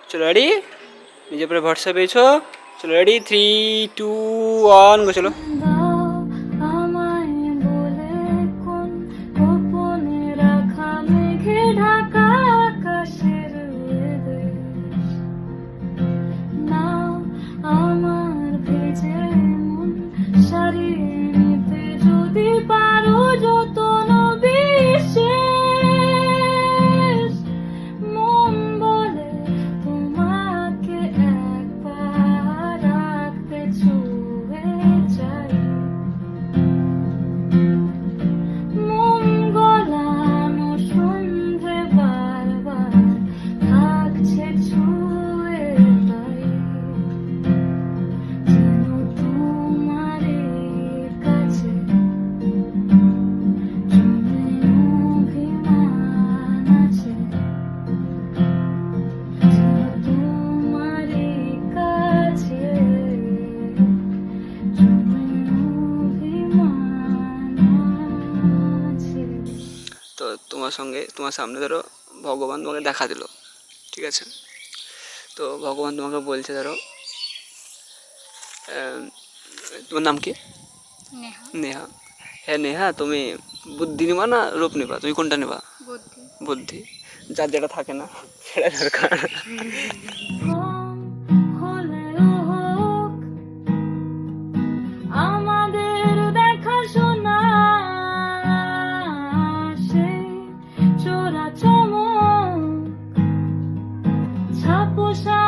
চলো রেডি, নিজের উপরে ভরসা পেয়েছো, চলো রেডি 3, 2, 1 গো চলো। আমায় বলে কোন গোপনে রাখা মেঘে ঢাকা আকাশের দেশ নাও আমার ভেজে মন সারিয়ে নিতে যদি পারো যতন বিশেষ মন বলে তোমাকে একবার রাখতে ছুঁয়ে চাই মন গলানো সন্ধে বারবার থাকছে ছুঁয়ে তাই যেন তোমারই কাছে জমে অভিমান আছে যেন তোমারই কাছে জমে অভিমান আছে। তো তোমার সঙ্গে তোমার সামনে ধরো ভগবান তোমাকে দেখা দিল, ঠিক আছে? তো ভগবান তোমাকে বলছে ধরো তোমার নাম কি? নেহা। নেহা। হ্যাঁ নেহা, তুমি বুদ্ধি নিবা না রূপ নিবা, তুমি কোনটা নেবা? বুদ্ধি। বুদ্ধি। যার যেটা থাকে না সেটা দরকার। কম হলেও হোক আমাদের দেখাশোনা সেই চোরা চমক ছাপোষা